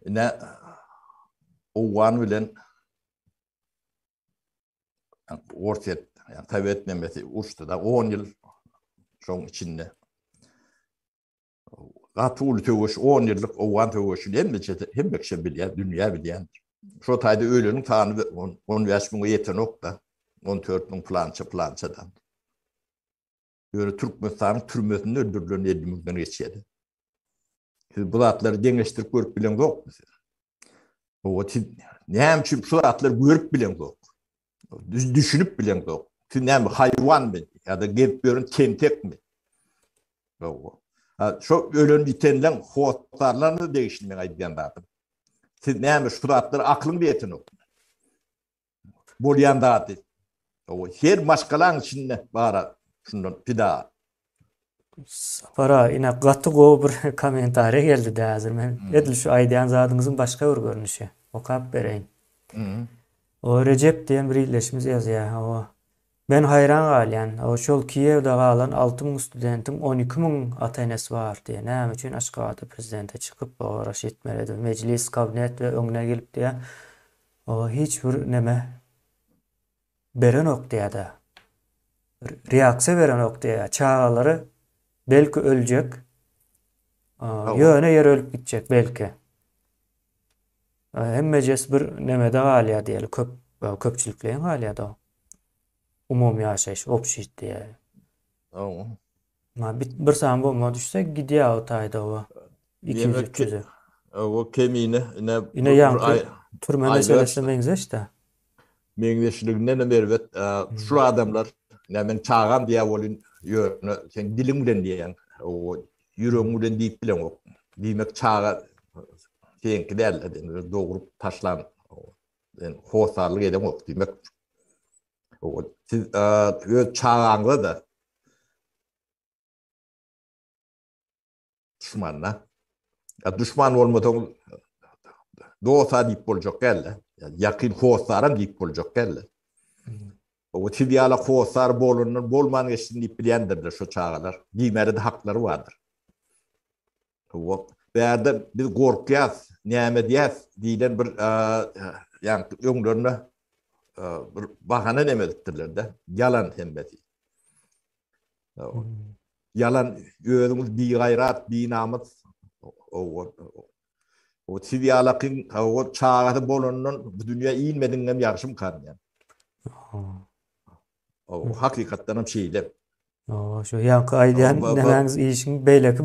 Ne owan bilen orta yani tabii etmemesi uçtu da 10 yıl şoň içinde. Gatul töwüş 10 ýyllyk owan töwüşi hem bekşe bilýär, dünýä bilýär. Şo taýda ölenin taýany 15 000 ýeten okda 14 000 plançadan. Ýöne Türkmenistanyň türmesinde öldürülen 50 000'dan geçýärdi. Siz bu atları deňeşdirip görüp bilen yok. O näme üçin şu atları görüp bilen yok. Düşünüp bilen yok. Siz näme haywan mı ya da gelip görün tentek mi? O. Şu ölen bitenlen hotlarlarını değiştirmeye aýdýan dadım. Siz näme şu atları aklın beten ok. Bolýan daty. O her maşgalaň içinde bara şundan pida. Para ina gaty gowy bir kommentariýa geldi häzir men. Edil şu aýdýan zadyňyzyň başga bir görnüşi. Okap bereýin. O Recep diýen bir ýerleşimiz ýazýar. O ben hayran galýan. O şol Kiýewde galan 6000 studentim 12000 ata-enesi bar diýen. Näme üçin Aşgabatda prezidente çykyp o Raşid Meredow meclis, kabinet we öňüne gelip diýär. O hiç bir neme beren ok diýär. Reaksiýa beren ok diýär. Çağalary belki öljek. Ýöne ýer ölüp gitjek belki. Hemmejes bir nemede galýa diýeli köpçülikleýin galýa da. Umumy ýaşaýyş, opşit diýär. Ma bir saň bolma düşse gidýär o taýda o. 200-300. O kemine Ine ýa türme meselesine meňzeşde. Meňzeşliginden berwet şu adamlar men çağam diýä bolyn ýöne sen dilim bilen diýen o ýüregiň bilen diýip bilen ok. Diýmek çağa sen giderler doğurup taşlan yani hosarlyk edem ok diýmek. O siz çağaňda da düşmanla düşman bolmadan dosta diýip boljak gelle. Ýakyn hosara diýip boljak gelle. O tiýala hosar bolunur bolman geçsin diýip bilýändir şu çağalar. Diýmeli de haklary bardyr. O bäde biz gorkýas, näme diýäs diýlen bir ýani öňlerine bir bahana demedikdirler de yalan hembeti. Yalan özüňiz bir gayrat, bir namys o tiýalakyn o çağaty bolunun bu dünýä iýilmediňem ýagşym karýan. O hakykatdan hem şeýle. O şu ýanky aýdýan nämäňiz işiň beýleki